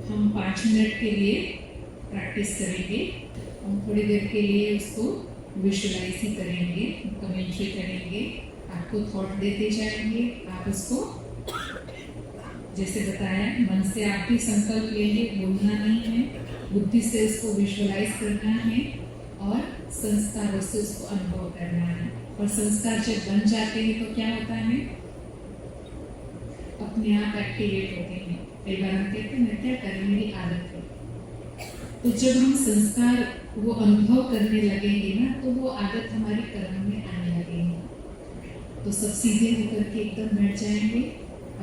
हम 5 मिनट के लिए प्रैक्टिस करेंगे। हम थोड़ी देर के लिए उसको विजुअलाइज ही करेंगे, कमेंट्री करेंगे, आपको थॉट देते जाएंगे। आप उसको जैसे बताया मन से आप भी संकल्प लेंगे, बोलना नहीं है, बुद्धि से उसको विजुअलाइज करना है और संस्कारों से उसको अनुभव करना है। और संस्कार जब बन जाते हैं तो क्या होता है, अपने आप एक्टिवेट होते हैं। कई बार हम कहते हैं मैं क्या करें, मेरी आदत है। तो जब हम संस्कार वो अनुभव करने लगेंगे ना, तो वो आदत हमारे कर्म में आने लगेगी। तो सब सीधे होकर के एकदम बैठ जाएंगे,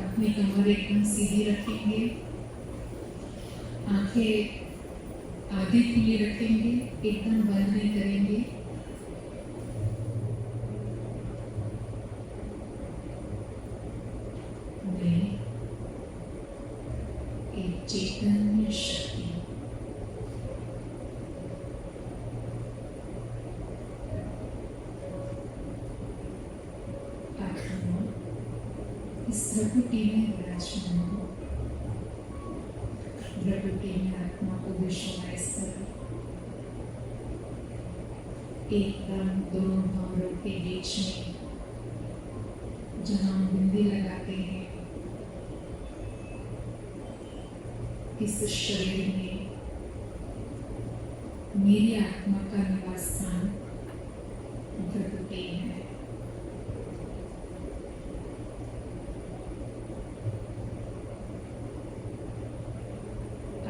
अपनी कमर एकदम सीधी रखेंगे, आंखें आधी खुली रखेंगे, एकदम बंद नहीं करेंगे। मैं एक चैतन्य शक्ति इस प्रकृति में विराजमान हो। प्रकृति में आत्मा को विजुअलाइज करो, एकदम दोनों भावों के बीच में जहाँ हम बिंदी लगाते हैं, इस शरीर में मेरी आत्मा का निवास स्थान प्रकृति है।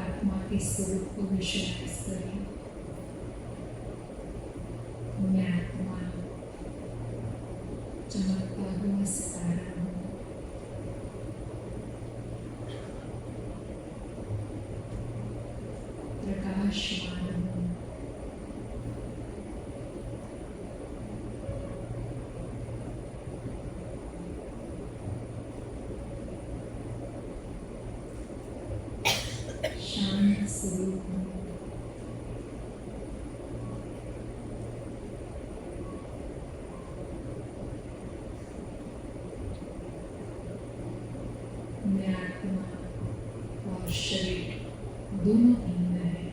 आत्मा के स्वरूप को विजुअलाइज करें। मैं आत्मा चमकता हुआ सितारा हूँ। प्रकाशमान हूँ। शांत स्वरूप हूँ। मैं आत्मा और शरीर दोनों भिन्न है।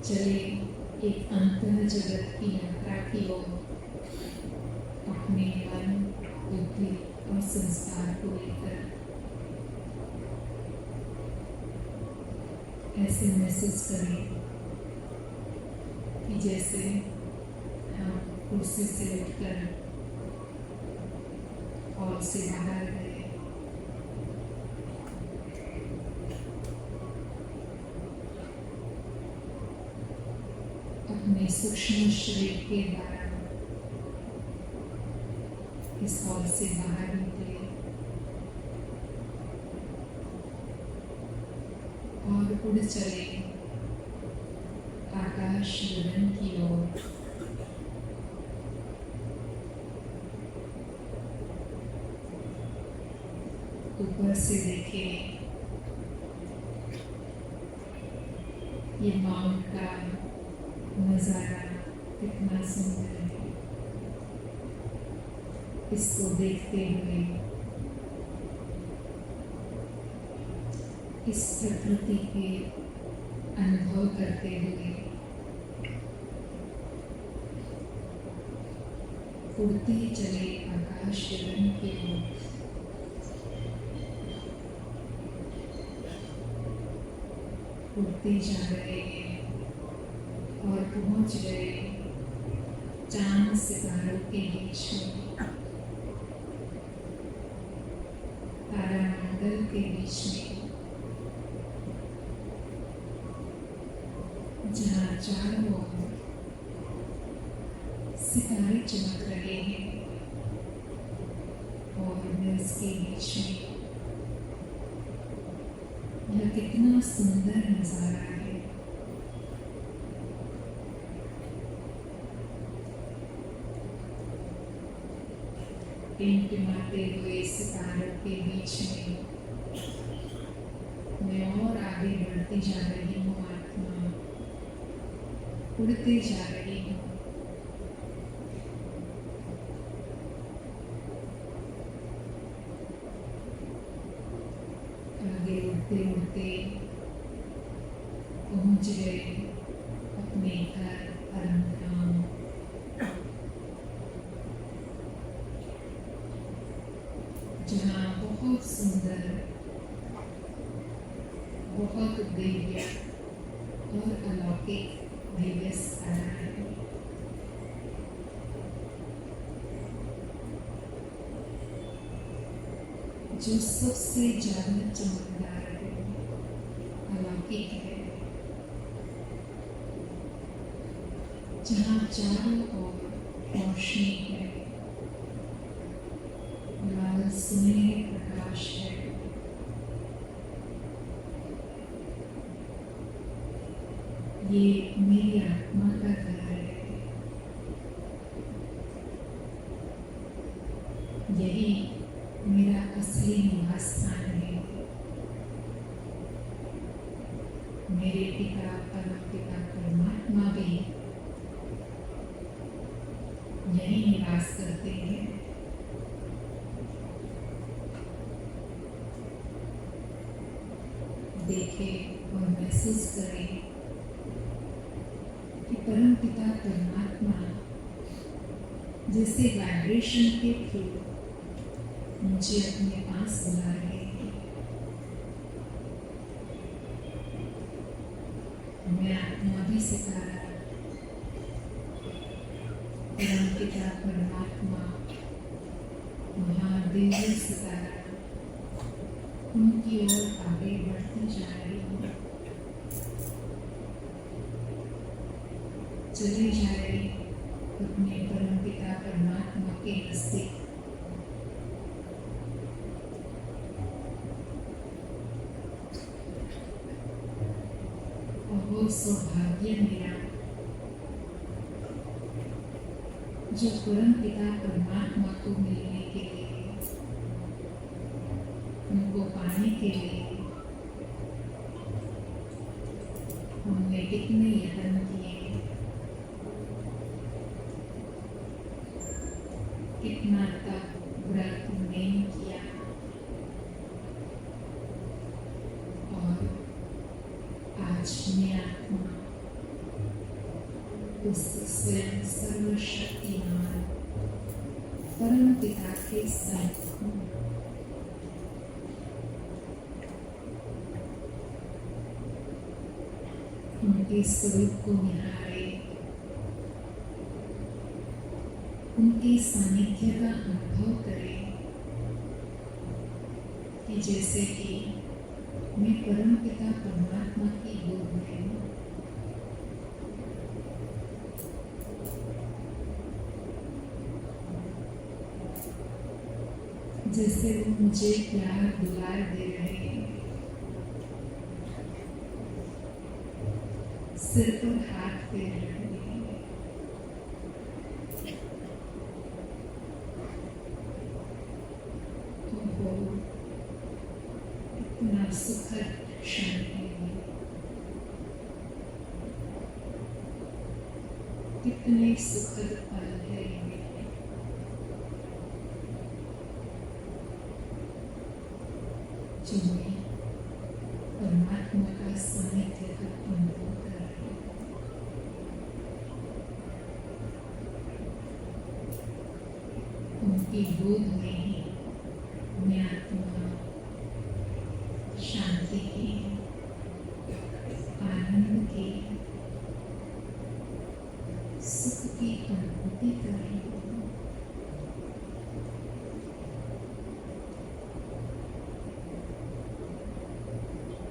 चलिए एक अंतर जगत की यात्रा की ओर अपने मन, बुद्धि और संस्कार को लेकर ऐसे महसूस करें कि जैसे हम कुर्सी से उठकर हॉल से बाहर गए, अपने सूक्ष्म शरीर के द्वारा इस हॉल से बाहर निकले और उड़ चले आकाश गगन की ओर। ऊपर से देखे ये माउंट का नजारा कितना सुंदर है। इसको देखते हुए, इस प्रकृति के अनुभव करते हुए उड़ते चले आकाश गगन की ओर। उड़ते जा रहे हैं और पहुंच गए चांद सितारों के बीच में, तारामंडल के बीच में, जहाँ चारों ओर सितारे चमक रहे हैं और मैं उसके बीच में। यह कितना सुंदर नजारा है। टिमटिमाते हुए सितारों के बीच में मैं और आगे बढ़ उड़ती जा रही हूँ आत्मा, उड़ती जा रही हूँ। आगे उड़ते उड़ते पहुँच गए अपने घर परम धाम। जहाँ बहुत सुंदर, बहुत दिव्य और अलौकिक दिव्य स्थान है। जो सबसे ज्यादा चमकदार है, अलौकिक है। जहाँ चारों ओर रोशनी है, लाल सुनहरे प्रकाश है। ये मेरी आत्मा का घर है। यही मेरा असली निवास स्थान है। मेरे पिता परम पिता परमात्मा भी यही निवास करते हैं। देखें और महसूस करें कि परम पिता परमात्मा जैसे वाइब्रेशन के थ्रू मुझे अपने पास बुला रहे हैं। मैं आत्मा भी सितारा, परम पिता परमात्मा महादेव सितारा उनकी ओर आगे बढ़ती जा रही हूँ। चली जा रही अपने परम पिता परमात्मा के नजदीक। और वो सौभाग्य मेरा जो परम पिता परमात्मा को मिलने के लिए, उनको पाने के लिए हमने कितने यत्न किए, कितना तक व्रत नेम किया, और आज मैं आत्मा उस स्वयं सर्वशक्तिमान परम पिता के साथ हूँ। उनके स्वरूप को निहारे, उनके सानिध्य का अनुभव करें कि जैसे कि मैं परम पिता परमात्मा की गोद में हूँ। जैसे वो मुझे प्यार दुलार दे रहे हैं, सिर पर हाथ फेर रहे हैं। तो वो इतना सुखद क्षण है, कितने सुखद पल है ये। जो मैं परमात्मा का सानिध्य का अनुभव कर रही हूँ। उनकी गोद में ही मैं आत्मा शांति की, आनंद की, सुख की अनुभूति कर रही हूँ।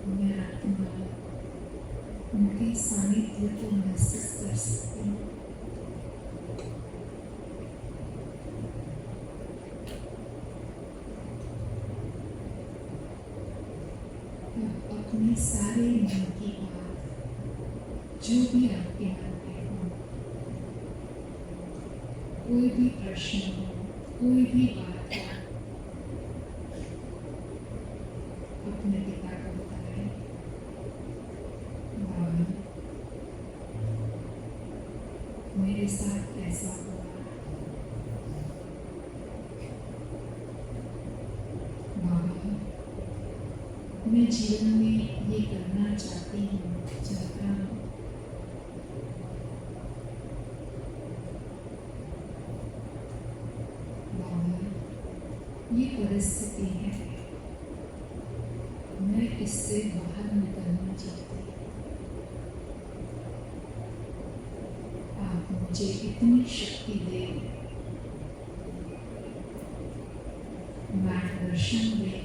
मैं आत्मा उनके सानिध्य को महसूस कर सकती हूँ। अपने सारे मन की बात, जो भी आपके मन में हो, कोई भी प्रश्न हो, कोई भी बात हो, अपने पिता को बताएं। मेरे साथ ऐसा हुआ। बाबा, मैं जीवन में ये करना चाहती हूँ, चाहता हूँ। बाबा, ये परिस्थिति है, मैं इससे बाहर निकलना चाहती हूँ। आप मुझे इतनी शक्ति दें, मार्गदर्शन दें,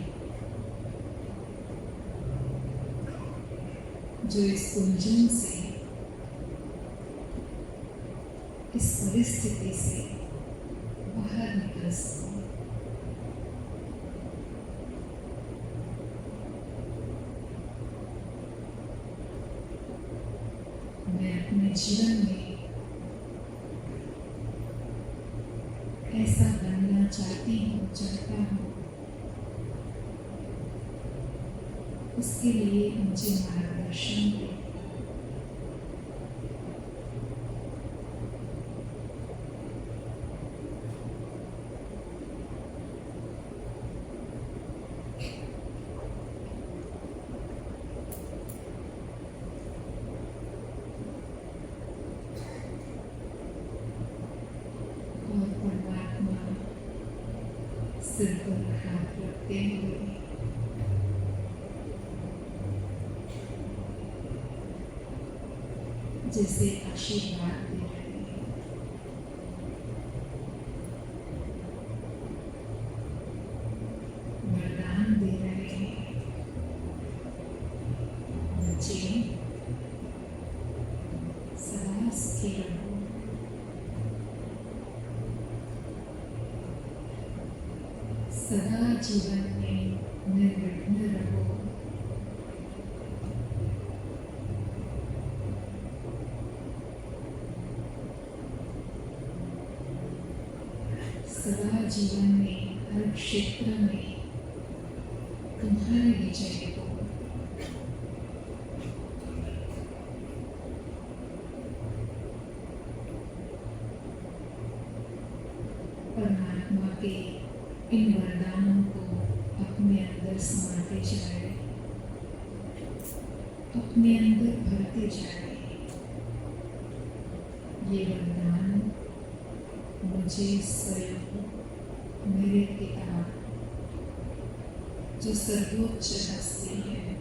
जो इस उलझन से, इस परिस्थिति से बाहर निकल सकूं। मैं अपने जीवन में ऐसा बनना चाहती हूँ, चाहता हूँ। उसके लिए मुझे मार्गदर्शन दें। और परमात्मा सिर पर हाथ रखते हुए जैसे आशीर्वाद दे रहे हैं। वरदान दे रहे हैं। बच्चे, सदा स्थिर रहो। सदा जीवन में निर्विघ्न रहो। सदा जीवन में हर क्षेत्र में तुम्हारी विजय हो। परमात्मा के इन वरदानों को अपने अंदर समाते जाए, अपने अंदर भरते जाए। ये वरदान मुझे स्वयं, मेरे पिता जो सर्वोच्च हस्ती है,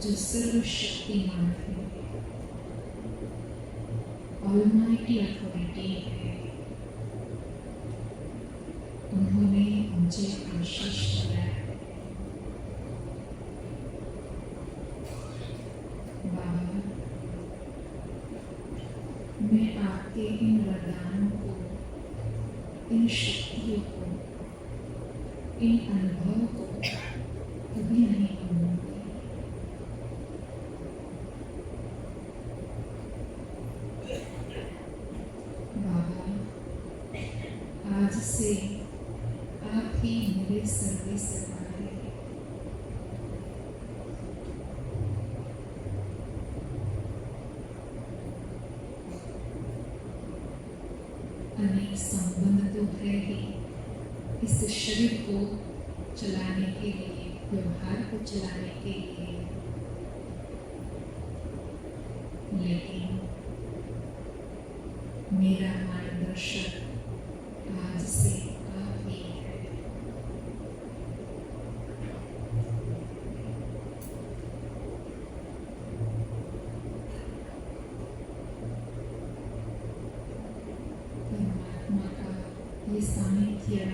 जो सर्वशक्तिमान है, ऑलमाइटी अथॉरिटी है, उन्होंने मुझे आशीष दिया है। बाबा, मैं आपके इन वरदानों को, इन शक्तियों को, इन अनुभव को कभी नहीं भूलूंगी। बाबा, आज से आप ही मेरे सर्वे सर्वा हैं। अनेक संबंध तो है ही इस शरीर को चलाने के लिए, व्यवहार को चलाने के लिए, लेकिन मेरा मार्गदर्शक आज से आप ही है। परमात्मा का ये सानिध्य,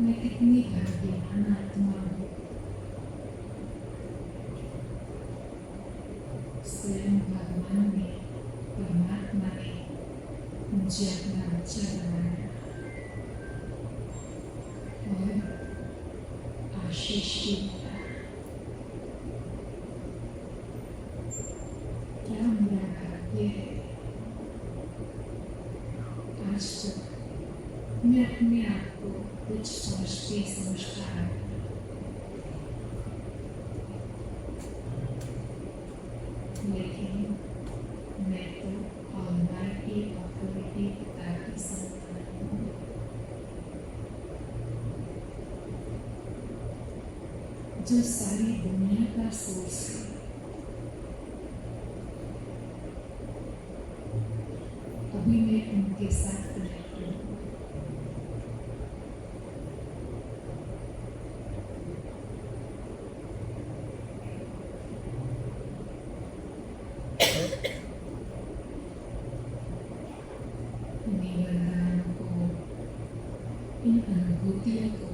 मैं कितनी भाग्यवान आत्मा हूँ। स्वयं भगवान ने, परमात्मा ने मुझे अपना बच्चा बनाया और आशीष भी दिया। क्या मेरा भाग्य है। आज तक मैं अपने आप को कुछ समझता जो सारी दुनिया का सोर्स है, अभी मैं उनके साथ कनेक्ट हूँ। इन वरदानों को, इन अनुभूतियों को,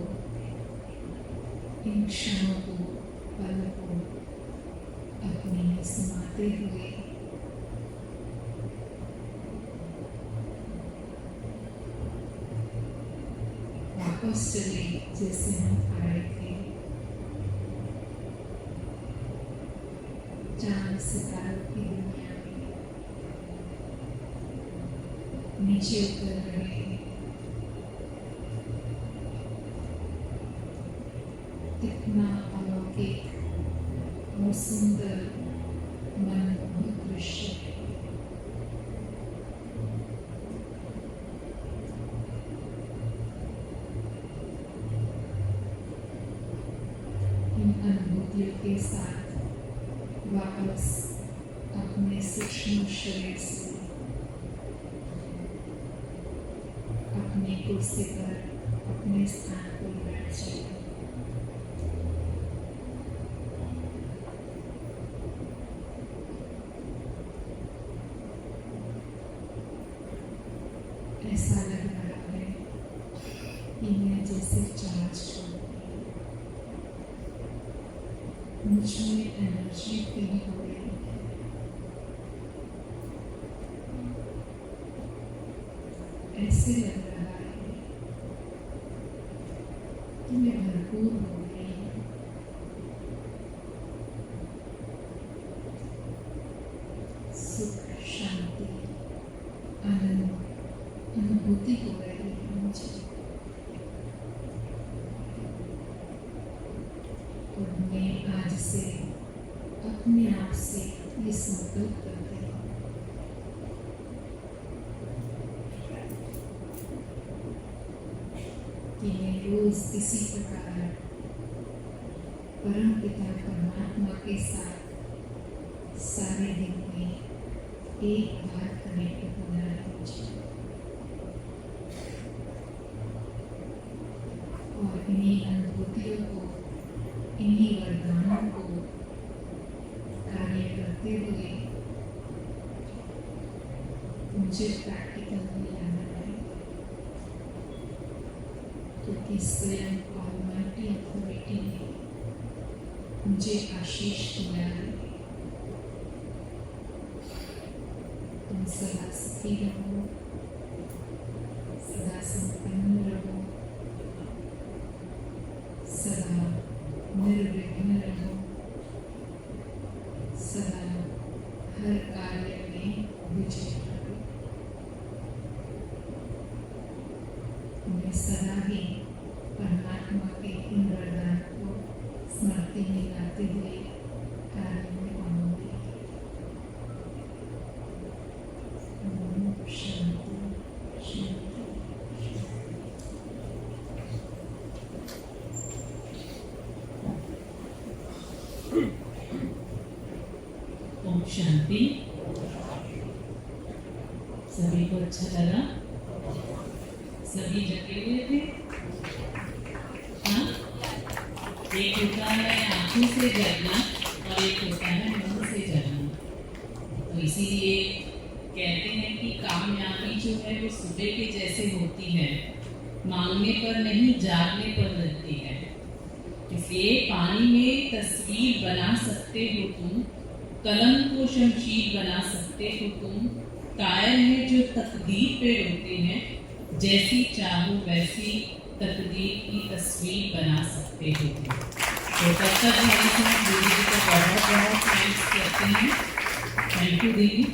इन क्षणों को, पल को अपने में समाते हुए वापस चले जैसे हम आए थे। चांद सितारों की दुनिया में नीचे उतर रहे हैं। कितना अलौकिक और सुंदर मनमोहक दृश्य है। इन अनुभूतियों के साथ वापस अपने सूक्ष्म शरीर से अपनी कुर्सी पर अपने स्थान पर बैठ जाइए। ऐसा लग रहा है कि मैं जैसे चार्ज छोड़ दी, मुझ में एनर्जी फील हो रही है। ऐसे लग रहा है कि मैं भरपूर हो गई हूँ। सुख, शांति, आनंद अनुभूति हो रही है मुझे। और मैं आज से अपने आप से ये संकल्प करती हूँ कि मैं रोज इसी प्रकार परम पिता परमात्मा के साथ सारे दिन में एक बार कनेक्ट होना है मुझे। और इन्हीं अनुभूतियों को, इन्हीं वरदानों को कार्य करते हुए मुझे प्रैक्टिकल में लाना है, क्योंकि स्वयं ऑलमाइटी अथॉरिटी ने मुझे आशीष दिया है। तुम सदा सुखी रहो, सदा संपन्न रहो, सदा निर्विघ्न रहो, सदा हर कार्य में विजय करो। मैं सदा ही परमात्मा के इन वरदान को स्मृति में लाते हुए कार्य में आऊंगी। ओम शांति शांति। ओम शांति। सभी को अच्छा लगा? सभी जगे हुए थे? हाँ, एक होता है आंखों से जगना और एक होता है मुंह से जगना। तो इसीलिए कहते हैं कि कामयाबी जो है वो सुबह के जैसे होती है, मांगने पर नहीं जागने पर मिलती है। इसलिए पानी में तस्वीर बना सकते हो तुम, कलम को शमशीर बना सकते हो तुम, कायर में जो तकदीर पे रोते हैं, जैसी चाहो वैसी तकदीर की तस्वीर बना सकते हो तुम। तो तब तक हमारे साथ दीदी जी का बहुत बहुत थैंक्स करते हैं। थैंक यू दीदी।